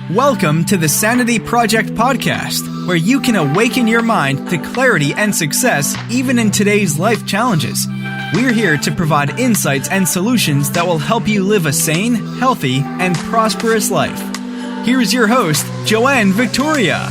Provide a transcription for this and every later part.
Welcome to the Sanity Project podcast, where you can awaken your mind to clarity and success even in today's life challenges. We're here to provide insights and solutions that will help you live a sane, healthy, and prosperous life. Here's your host, Joanne Victoria.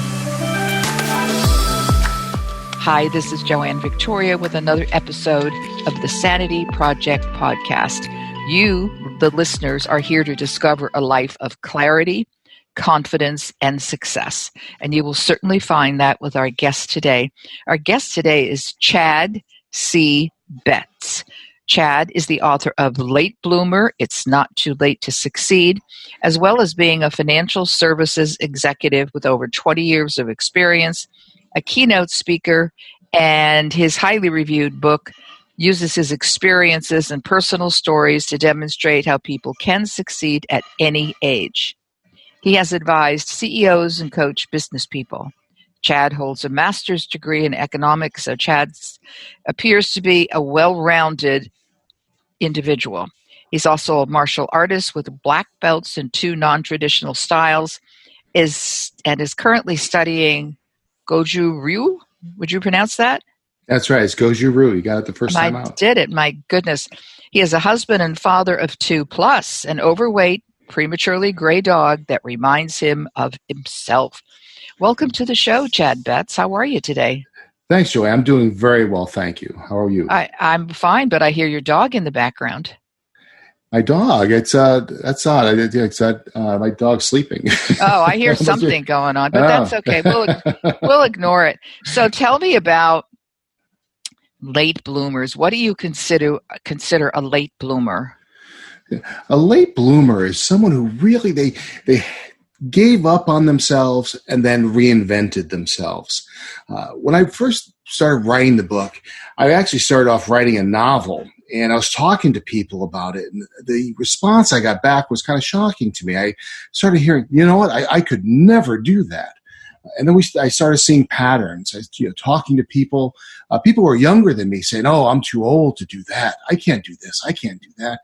Hi, this is Joanne Victoria with another episode of the Sanity Project podcast. You, the listeners, are here to discover a life of clarity, confidence, and success. And you will certainly find that with our guest today. Our guest today is Chad C. Betz. Chad is the author of Late Bloomer, It's Not Too Late to Succeed, as well as being a financial services executive with over 20 years of experience, a keynote speaker, and his highly reviewed book uses his experiences and personal stories to demonstrate how people can succeed at any age. He has advised CEOs and coached business people. Chad holds a master's degree in economics, so Chad appears to be a well-rounded individual. He's also a martial artist with black belts in 2 non-traditional styles, and is currently studying Goju Ryu. Would you pronounce that? That's right. It's Goju Ryu. You got it the first time out. I did it. My goodness. He is a husband and father of 2, plus an overweight, prematurely gray dog that reminds him of himself. Welcome to the show, Chad Betz. How are you today? Thanks, Joey. I'm doing very well, thank you. How are you? I'm fine, but I hear your dog in the background. My dog? That's odd. It's my dog's sleeping. Oh, I hear something going on, but that's okay. We'll ignore it. So tell me about late bloomers. What do you consider a late bloomer? A late bloomer is someone who really they gave up on themselves and then reinvented themselves. When I first started writing the book, I actually started off writing a novel, and I was talking to people about it, and the response I got back was kind of shocking to me. I started hearing, you know what, I could never do that. And then I started seeing patterns. Talking to people who are younger than me, saying, "Oh, I'm too old to do that. I can't do this. I can't do that."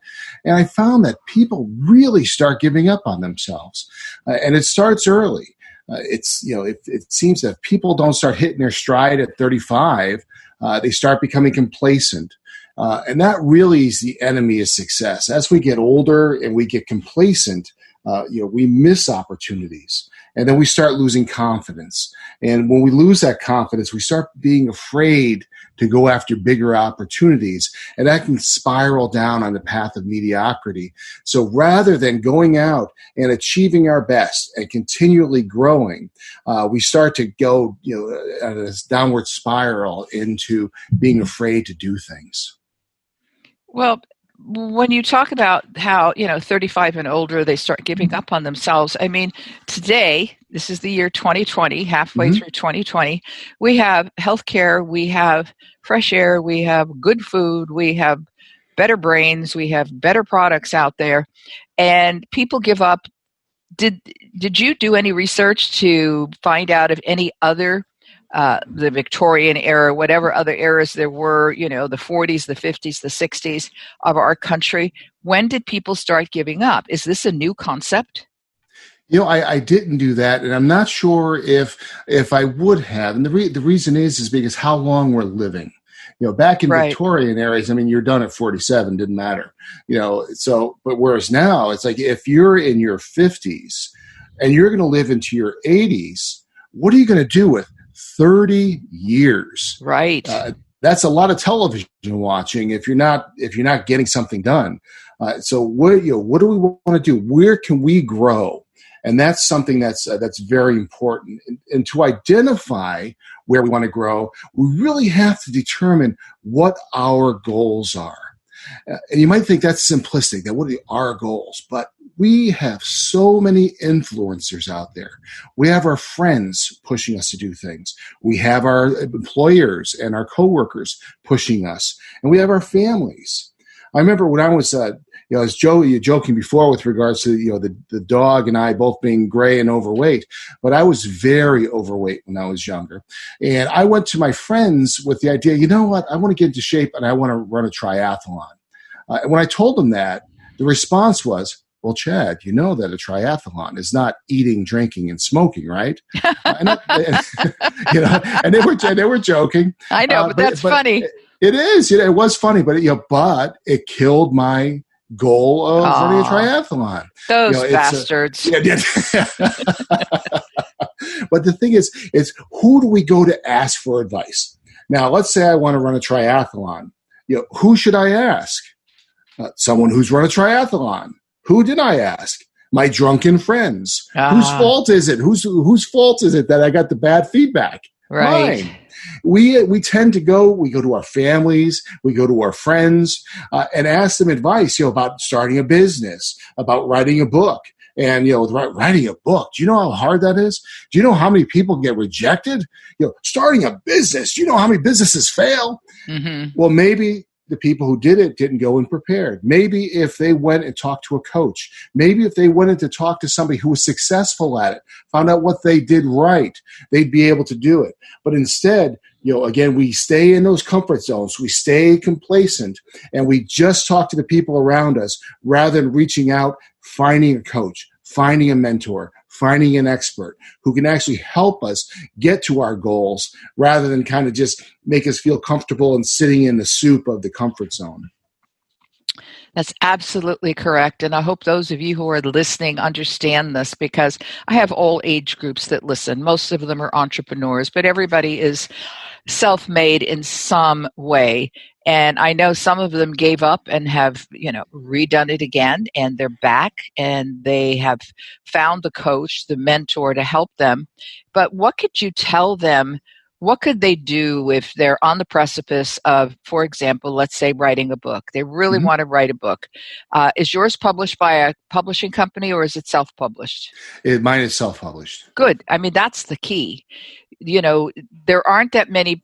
And I found that people really start giving up on themselves, and it starts early. It seems that if people don't start hitting their stride at 35, they start becoming complacent. And that really is the enemy of success. As we get older and we get complacent, we miss opportunities. And then we start losing confidence. And when we lose that confidence, we start being afraid to go after bigger opportunities. And that can spiral down on the path of mediocrity. So rather than going out and achieving our best and continually growing, we start to go at this downward spiral into being afraid to do things. Well, when you talk about how, 35 and older, they start giving up on themselves. I mean, today, this is the year 2020, halfway through 2020, we have healthcare, we have fresh air, we have good food, we have better brains, we have better products out there, and people give up. Did you do any research to find out if any other the Victorian era, whatever other eras there were, the 40s, the 50s, the 60s of our country. When did people start giving up? Is this a new concept? I didn't do that, and I'm not sure if I would have. And the reason is because how long we're living. Back in Victorian eras, you're done at 47, didn't matter. But whereas now, it's like if you're in your 50s and you're going to live into your 80s, what are you going to do with 30 years? Right. That's a lot of television watching if you're not getting something done. So what do we want to do? Where can we grow? And that's something that's very important. And to identify where we want to grow, we really have to determine what our goals are. And you might think that's simplistic, that what are our goals? But we have so many influencers out there. We have our friends pushing us to do things. We have our employers and our coworkers pushing us. And we have our families. I remember when I was, as Joe, you were joking before with regards to, the dog and I both being gray and overweight, but I was very overweight when I was younger. And I went to my friends with the idea, you know what, I want to get into shape and I want to run a triathlon. And when I told them that, the response was, well, Chad, you know that a triathlon is not eating, drinking, and smoking, right? And they were joking. I know, but that's funny. It is. It was funny, but but it killed my goal of running a triathlon. Those bastards. But the thing is who do we go to ask for advice? Now, let's say I want to run a triathlon. Who should I ask? Someone who's run a triathlon. Who did I ask? My drunken friends. Whose fault is it? Whose fault is it that I got the bad feedback? Right. Mine. We tend to go to our families, we go to our friends, and ask them advice, about starting a business, about writing a book. And, writing a book, do you know how hard that is? Do you know how many people get rejected? Starting a business, do you know how many businesses fail? Mm-hmm. Well, maybe the people who did it didn't go in prepared. Maybe if they went and talked to a coach, maybe if they went in to talk to somebody who was successful at it, found out what they did right, they'd be able to do it. But instead, again, we stay in those comfort zones. We stay complacent, and we just talk to the people around us rather than reaching out, finding a coach, finding a mentor, finding an expert who can actually help us get to our goals rather than kind of just make us feel comfortable and sitting in the soup of the comfort zone. That's absolutely correct. And I hope those of you who are listening understand this, because I have all age groups that listen. Most of them are entrepreneurs, but everybody is self-made in some way. And I know some of them gave up and have, redone it again, and they're back and they have found the coach, the mentor to help them. But what could you tell them? What could they do if they're on the precipice of, for example, let's say writing a book? They really want to write a book. Is yours published by a publishing company, or is it self-published? Mine is self-published. Good. I mean, that's the key. There aren't that many.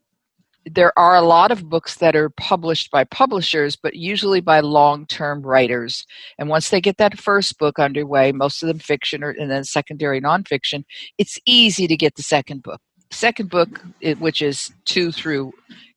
There are a lot of books that are published by publishers, but usually by long-term writers. And once they get that first book underway, most of them fiction and then secondary nonfiction, it's easy to get the second book. Second book, which is 2 through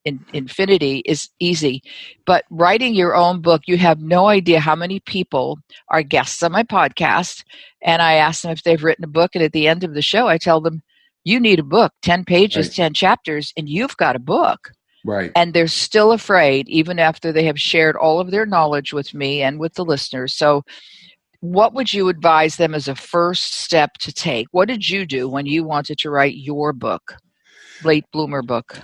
infinity, is easy. But writing your own book, you have no idea how many people are guests on my podcast. And I ask them if they've written a book. And at the end of the show, I tell them, you need a book, 10 pages, right. 10 chapters, and you've got a book. Right. And they're still afraid, even after they have shared all of their knowledge with me and with the listeners. So what would you advise them as a first step to take? What did you do when you wanted to write your book, late bloomer book?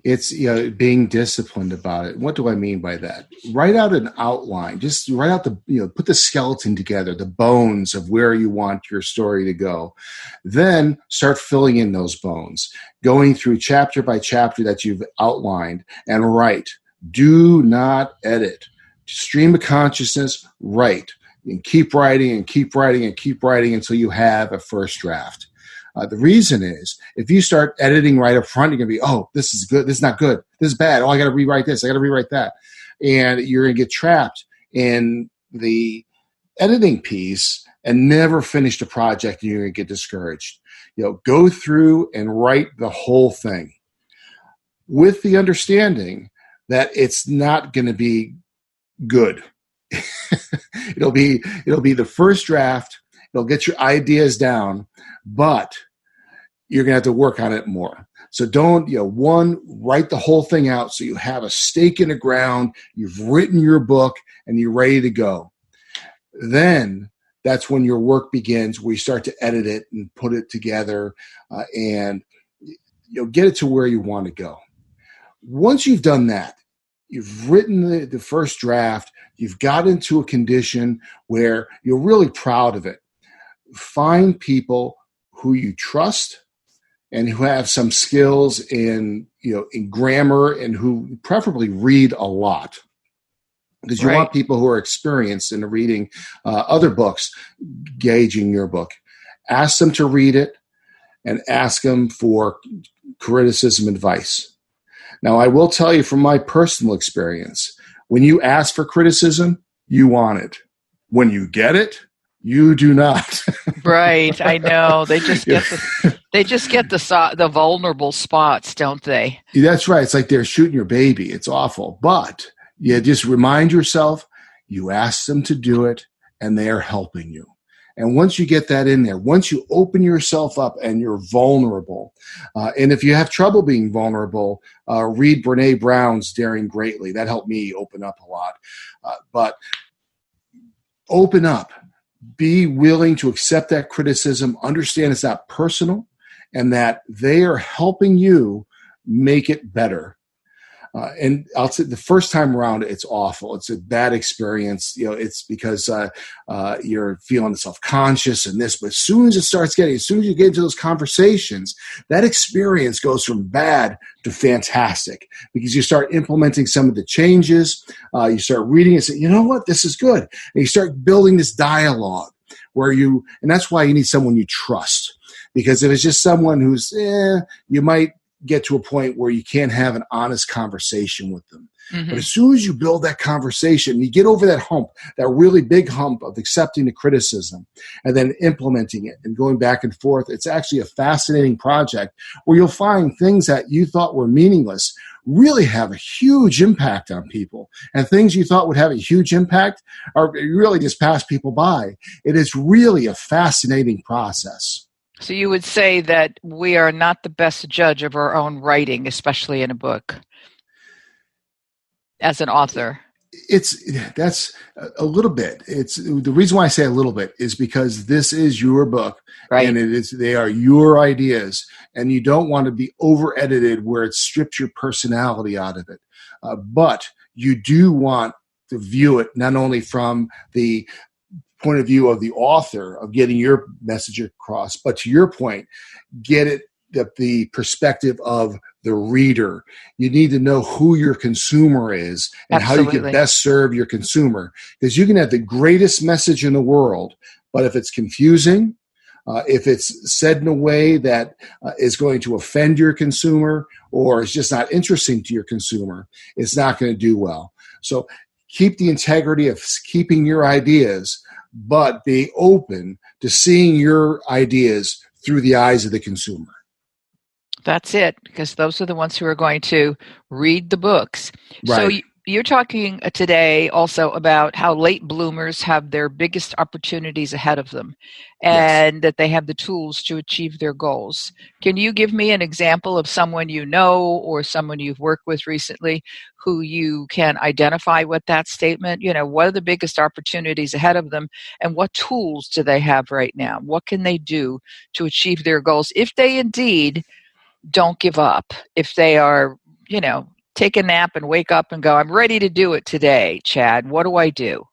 It's being disciplined about it. What do I mean by that? Write out an outline. Just write out put the skeleton together, the bones of where you want your story to go. Then start filling in those bones, going through chapter by chapter that you've outlined, and write. Do not edit. Stream of consciousness, write. And keep writing and keep writing and keep writing until you have a first draft. The reason is, if you start editing right up front, you're going to be, oh, this is good. This is not good. This is bad. Oh, I got to rewrite this. I got to rewrite that. And you're going to get trapped in the editing piece and never finish the project, and you're going to get discouraged. Go through and write the whole thing with the understanding that it's not going to be good. It'll be the first draft. It'll get your ideas down, but you're going to have to work on it more. So don't, write the whole thing out so you have a stake in the ground, you've written your book, and you're ready to go. Then that's when your work begins, where you start to edit it and put it together and get it to where you want to go. Once you've done that, you've written the first draft, you've got into a condition where you're really proud of it. Find people who you trust and who have some skills in grammar, and who preferably read a lot, because you want people who are experienced in reading other books, gauging your book. Ask them to read it and ask them for criticism advice. Now, I will tell you from my personal experience, when you ask for criticism, you want it. When you get it, you do not. Right, I know. They just get the vulnerable spots, don't they? That's right. It's like they're shooting your baby. It's awful. But you just remind yourself, you asked them to do it, and they are helping you. And once you get that in there, once you open yourself up and you're vulnerable, and if you have trouble being vulnerable, read Brene Brown's Daring Greatly. That helped me open up a lot. But open up. Be willing to accept that criticism. Understand it's not personal and that they are helping you make it better. And I'll say the first time around, it's awful. It's a bad experience. It's because you're feeling self-conscious and this. But as soon as you get into those conversations, that experience goes from bad to fantastic because you start implementing some of the changes. You start reading and say, you know what, this is good. And you start building this dialogue and that's why you need someone you trust. Because if it's just someone who's, you might get to a point where you can't have an honest conversation with them. Mm-hmm. But as soon as you build that conversation, you get over that hump, that really big hump of accepting the criticism and then implementing it and going back and forth. It's actually a fascinating project where you'll find things that you thought were meaningless really have a huge impact on people. And things you thought would have a huge impact are really just pass people by. It is really a fascinating process. So you would say that we are not the best judge of our own writing, especially in a book, as an author. That's a little bit. It's the reason why I say a little bit is because this is your book, right? And they are your ideas, and you don't want to be over edited where it strips your personality out of it. But you do want to view it not only from the point of view of the author of getting your message across, but to your point, get it the perspective of the reader. You need to know who your consumer is and Absolutely. How you can best serve your consumer. Because you can have the greatest message in the world, but if it's confusing, if it's said in a way that is going to offend your consumer or is just not interesting to your consumer, it's not going to do well. So keep the integrity of keeping your ideas, but be open to seeing your ideas through the eyes of the consumer. That's it, because those are the ones who are going to read the books. Right. So you're talking today also about how late bloomers have their biggest opportunities ahead of them and that they have the tools to achieve their goals. Can you give me an example of someone you know or someone you've worked with recently who you can identify with that statement? What are the biggest opportunities ahead of them and what tools do they have right now? What can they do to achieve their goals if they indeed don't give up, if they are, take a nap and wake up and go, I'm ready to do it today, Chad. What do I do?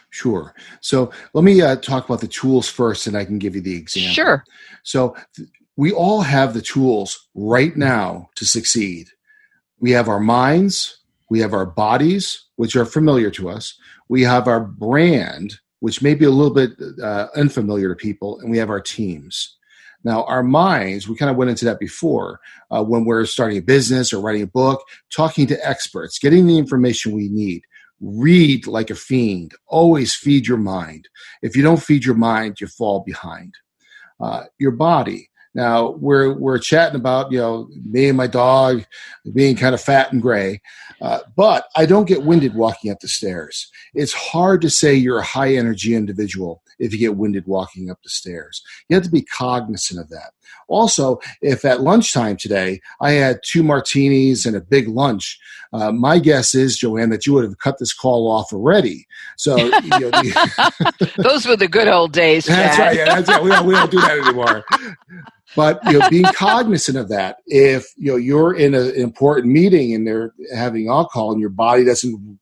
Sure. So let me talk about the tools first, and I can give you the example. Sure. So we all have the tools right now to succeed. We have our minds, we have our bodies, which are familiar to us. We have our brand, which may be a little bit unfamiliar to people, and we have our teams. Now, our minds, we kind of went into that before when we're starting a business or writing a book, talking to experts, getting the information we need. Read like a fiend. Always feed your mind. If you don't feed your mind, you fall behind. Your body. Now, we're chatting about, me and my dog being kind of fat and gray, but I don't get winded walking up the stairs. It's hard to say you're a high-energy individual if you get winded walking up the stairs. You have to be cognizant of that. Also, if at lunchtime today I had 2 martinis and a big lunch, my guess is, Joanne, that you would have cut this call off already. So those were the good old days, Chad. That's right. Yeah, that's right. We don't do that anymore. But being cognizant of that, if you're in an important meeting and they're having alcohol and your body doesn't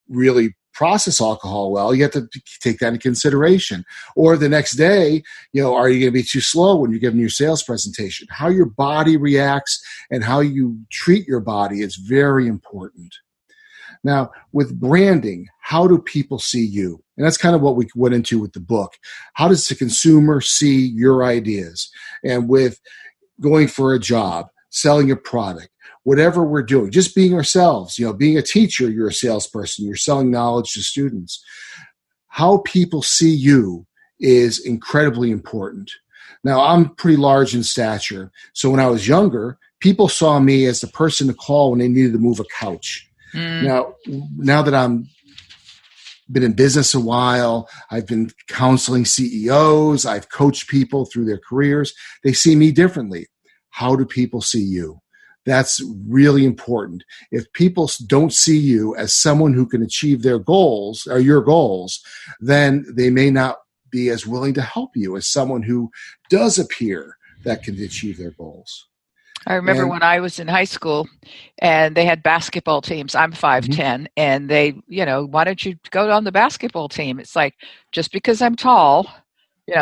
really process alcohol well, you have to take that into consideration. Or the next day, are you going to be too slow when you're giving your sales presentation? How your body reacts and how you treat your body is very important. Now, with branding, how do people see you? And that's kind of what we went into with the book. How does the consumer see your ideas? And with going for a job, selling a product, whatever we're doing, just being ourselves, being a teacher, you're a salesperson, you're selling knowledge to students. How people see you is incredibly important. Now, I'm pretty large in stature. So when I was younger, people saw me as the person to call when they needed to move a couch. Now that I'm been in business a while. I've been counseling CEOs. I've coached people through their careers. They see me differently. How do people see you? That's really important. If people don't see you as someone who can achieve their goals or your goals, then they may not be as willing to help you as someone who does appear that can achieve their goals. I remember when I was in high school and they had basketball teams. I'm 5'10", and they, why don't you go on the basketball team? It's like, just because I'm tall,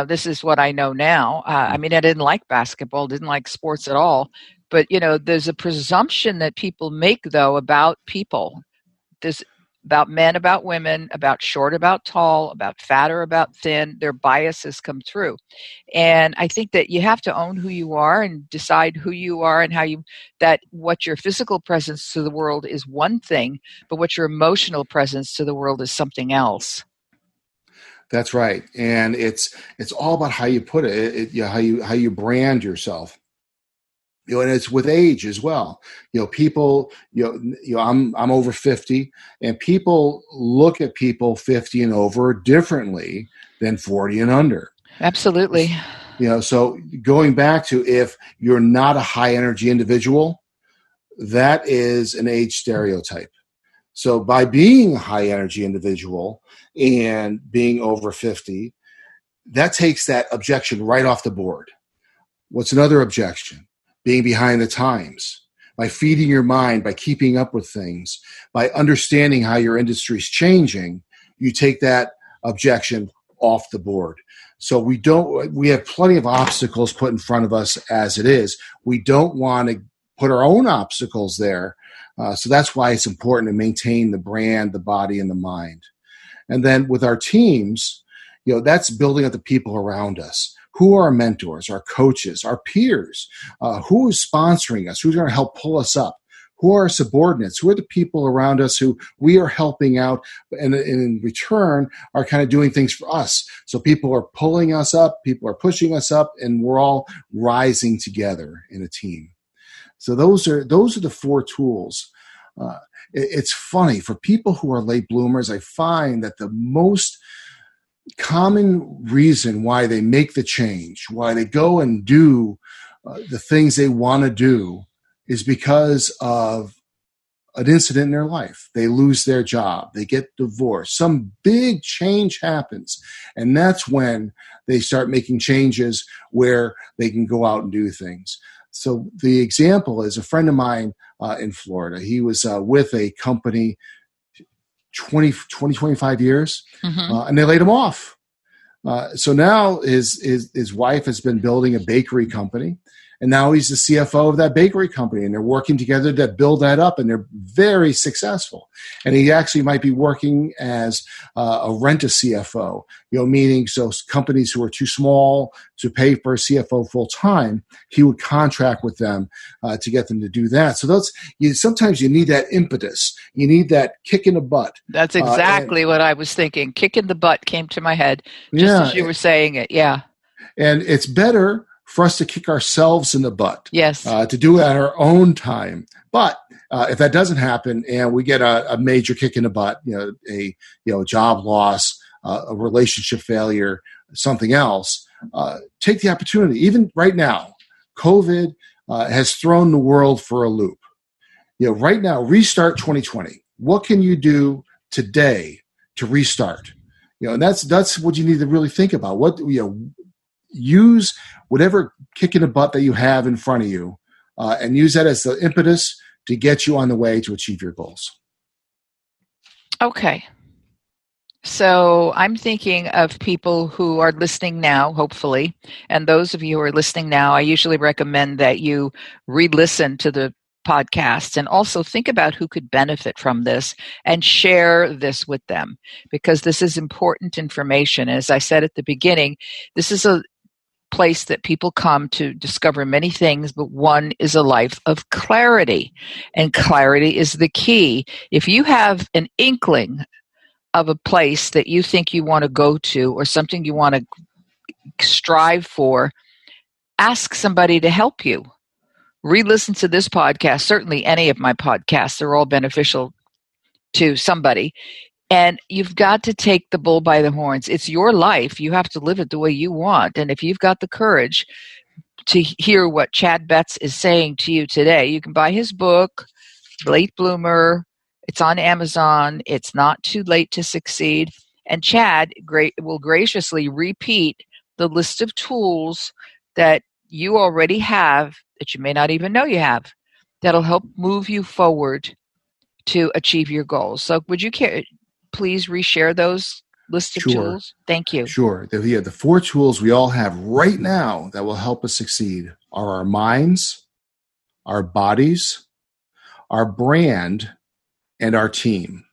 this is what I know now. I didn't like basketball, didn't like sports at all. But, there's a presumption that people make, though, about people. There's about men, about women, about short, about tall, about fat or about thin. Their biases come through. And I think that you have to own who you are and decide who you are and what your physical presence to the world is one thing, but what your emotional presence to the world is something else. That's right. And it's all about how you put it, how you brand yourself. And it's with age as well. People, I'm over 50, and people look at people 50 and over differently than 40 and under. Absolutely. So going back to, if you're not a high energy individual, that is an age stereotype. So by being a high energy individual and being over 50, that takes that objection right off the board. What's another objection? Being behind the times, by feeding your mind, by keeping up with things, by understanding how your industry is changing, you take that objection off the board. So we have plenty of obstacles put in front of us as it is. We don't want to put our own obstacles there. So that's why it's important to maintain the brand, the body, and the mind. And then with our teams, that's building up the people around us. Who are our mentors, our coaches, our peers? Who is sponsoring us? Who's going to help pull us up? Who are our subordinates? Who are the people around us who we are helping out and in return are kind of doing things for us? So people are pulling us up, people are pushing us up, and we're all rising together in a team. So those are the four tools. It's funny, for people who are late bloomers, I find that the most common reason why they make the change, why they go and do the things they want to do, is because of an incident in their life. They lose their job, they get divorced, some big change happens, and that's when they start making changes where they can go out and do things. So the example is a friend of mine in Florida. He was with a company 25 years, and they laid him off. So now his wife has been building a bakery company, and now he's the CFO of that bakery company, and they're working together to build that up, and they're very successful. And he actually might be working as a rent-a-CFO, meaning so companies who are too small to pay for a CFO full-time, he would contract with them to get them to do that. So sometimes you need that impetus. You need that kick in the butt. That's exactly what I was thinking. Kick in the butt came to my head just as you were saying it. Yeah. And it's better for us to kick ourselves in the butt. Yes. To do it at our own time. But if that doesn't happen and we get a major kick in the butt, a job loss, a relationship failure, something else, take the opportunity. Even right now, COVID has thrown the world for a loop. Right now, restart 2020. What can you do today to restart? And that's what you need to really think about. Use whatever kick in the butt that you have in front of you, and use that as the impetus to get you on the way to achieve your goals. Okay. So I'm thinking of people who are listening now, hopefully, and those of you who are listening now, I usually recommend that you re-listen to the podcasts and also think about who could benefit from this and share this with them, because this is important information. As I said at the beginning, this is a place that people come to discover many things, but one is a life of clarity, and clarity is the key. If you have an inkling of a place that you think you want to go to or something you want to strive for, ask somebody to help you. Re-listen to this podcast, certainly any of my podcasts, they're all beneficial to somebody. And you've got to take the bull by the horns. It's your life. You have to live it the way you want. And if you've got the courage to hear what Chad Betz is saying to you today, you can buy his book, Late Bloomer. It's on Amazon. It's not too late to succeed. And Chad will graciously repeat the list of tools that you already have that you may not even know you have that'll help move you forward to achieve your goals. So would you please reshare those list of tools? Thank you. Sure. The 4 tools we all have right now that will help us succeed are our minds, our bodies, our brand, and our team.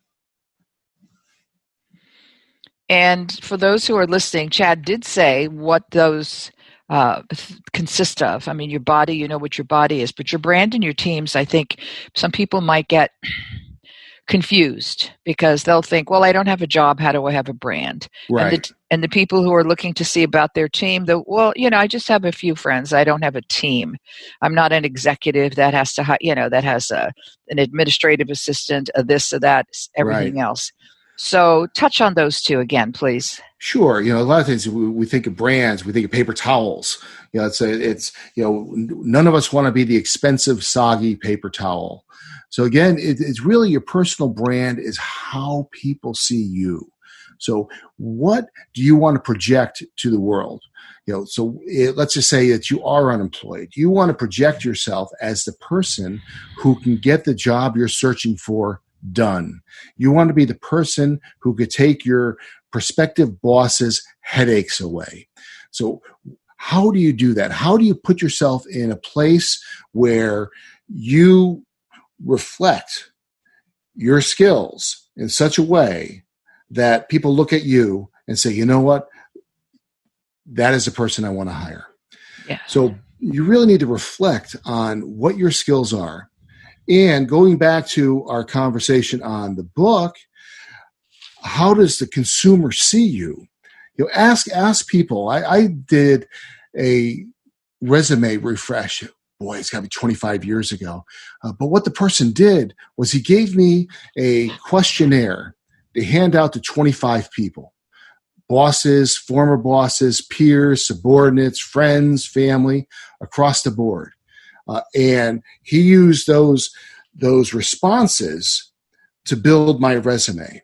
And for those who are listening, Chad did say what those consist of. I mean, your body, you know what your body is, but your brand and your teams, I think some people might get confused because they'll think, well, I don't have a job. How do I have a brand? Right. And the people who are looking to see about their team, I just have a few friends. I don't have a team. I'm not an executive that has to, that has an administrative assistant, a this, or that, everything else. So touch on those 2 again, please. Sure. A lot of things we think of brands, we think of paper towels. It's none of us want to be the expensive, soggy paper towel. So again, it's really your personal brand is how people see you. So what do you want to project to the world? Let's just say that you are unemployed. You want to project yourself as the person who can get the job you're searching for done. You want to be the person who could take your prospective boss's headaches away. So how do you do that? How do you put yourself in a place where you reflect your skills in such a way that people look at you and say, you know what? That is the person I want to hire. Yeah. So you really need to reflect on what your skills are. And going back to our conversation on the book, how does the consumer see you? Ask people. I did a resume refresh. Boy, it's got to be 25 years ago. But what the person did was he gave me a questionnaire to hand out to 25 people. Bosses, former bosses, peers, subordinates, friends, family, across the board. And he used those responses to build my resume.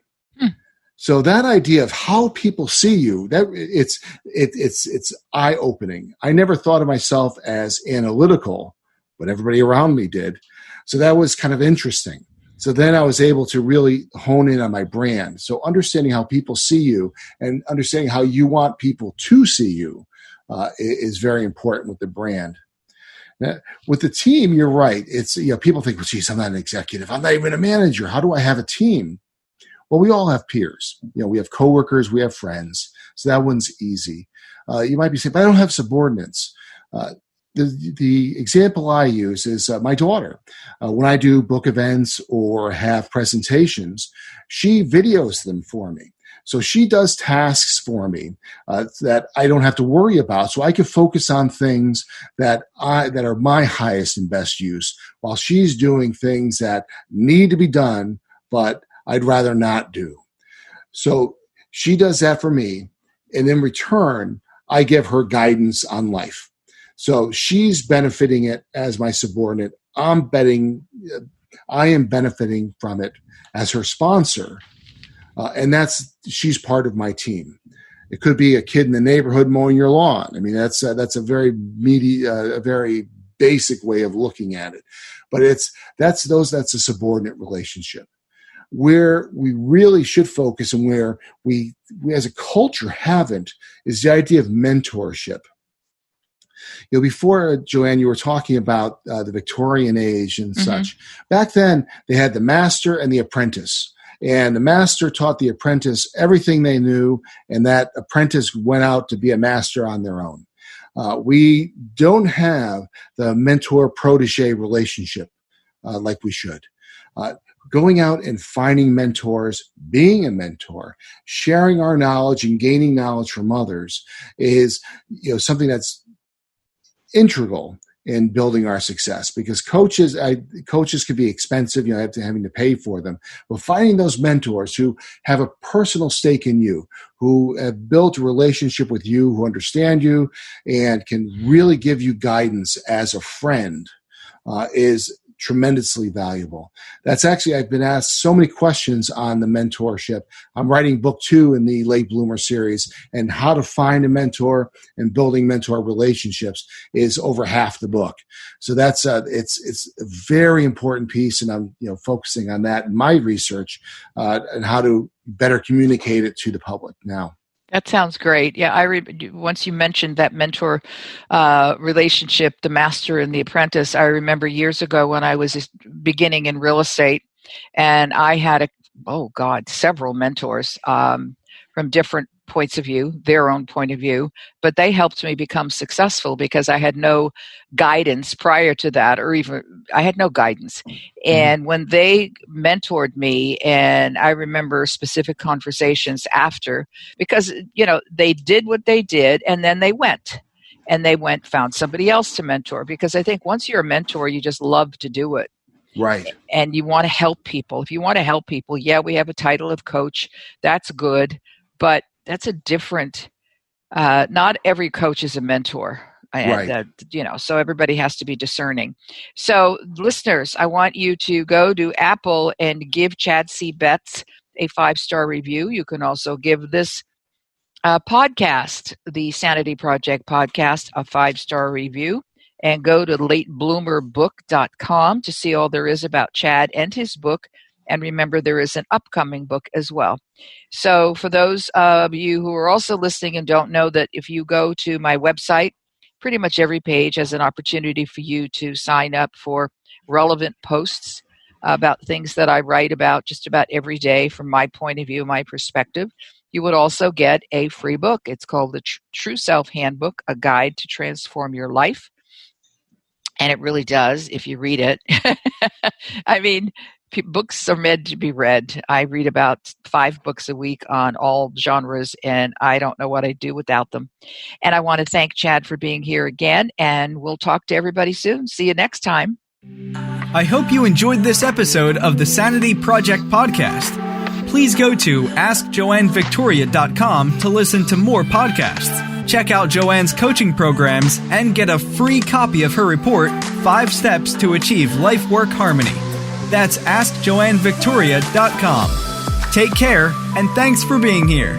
So that idea of how people see you, it's eye-opening. I never thought of myself as analytical, but everybody around me did. So that was kind of interesting. So then I was able to really hone in on my brand. So understanding how people see you and understanding how you want people to see you is very important with the brand. Now, with the team, you're right. It's people think, well, geez, I'm not an executive. I'm not even a manager. How do I have a team? Well, we all have peers. We have coworkers, we have friends. So that one's easy. You might be saying, but I don't have subordinates. The example I use is my daughter. When I do book events or have presentations, she videos them for me. So she does tasks for me that I don't have to worry about. So I can focus on things that are my highest and best use, while she's doing things that need to be done, but I'd rather not do. So she does that for me. And in return, I give her guidance on life. So she's benefiting it as my subordinate. I am benefiting from it as her sponsor. And she's part of my team. It could be a kid in the neighborhood mowing your lawn. I mean, that's a very a very basic way of looking at it. But that's a subordinate relationship. Where we really should focus and where we as a culture haven't is the idea of mentorship. Before, Joanne, you were talking about the Victorian age and such. Back then, they had the master and the apprentice. And the master taught the apprentice everything they knew, and that apprentice went out to be a master on their own. We don't have the mentor-protege relationship like we should. Going out and finding mentors, being a mentor, sharing our knowledge and gaining knowledge from others is something that's integral in building our success, because coaches can be expensive, having to pay for them. But finding those mentors who have a personal stake in you, who have built a relationship with you, who understand you, and can really give you guidance as a friend is tremendously valuable. That's actually, I've been asked so many questions on the mentorship. I'm writing book 2 in the Late Bloomer series, and how to find a mentor and building mentor relationships is over half the book. So that's it's a very important piece, and I'm focusing on that in my research and how to better communicate it to the public now. That sounds great. Yeah, once you mentioned that mentor relationship, the master and the apprentice, I remember years ago when I was beginning in real estate, and I had several mentors from different points of view, their own point of view, but they helped me become successful because I had no guidance prior to that, or even I had no guidance. And when they mentored me, and I remember specific conversations after, because, they did what they did, and then they went, found somebody else to mentor, because I think once you're a mentor, you just love to do it. Right. And you want to help people. If you want to help people, we have a title of coach. That's good. But that's a different, not every coach is a mentor. Right. So everybody has to be discerning. So listeners, I want you to go to Apple and give Chad C. Betz a 5-star review. You can also give this podcast, the Sanity Project podcast, a 5-star review. And go to latebloomerbook.com to see all there is about Chad and his book. And remember, there is an upcoming book as well. So for those of you who are also listening and don't know, that if you go to my website, pretty much every page has an opportunity for you to sign up for relevant posts about things that I write about just about every day from my point of view, my perspective. You would also get a free book. It's called the True Self Handbook, a guide to transform your life. And it really does if you read it. I mean, books are meant to be read. I read about 5 books a week on all genres, and I don't know what I'd do without them. And I want to thank Chad for being here again, and we'll talk to everybody soon. See you next time. I hope you enjoyed this episode of the Sanity Project podcast. Please go to AskJoanneVictoria.com to listen to more podcasts. Check out Joanne's coaching programs and get a free copy of her report, 5 Steps to Achieve Life-Work Harmony. That's AskJoanneVictoria.com. Take care, and thanks for being here.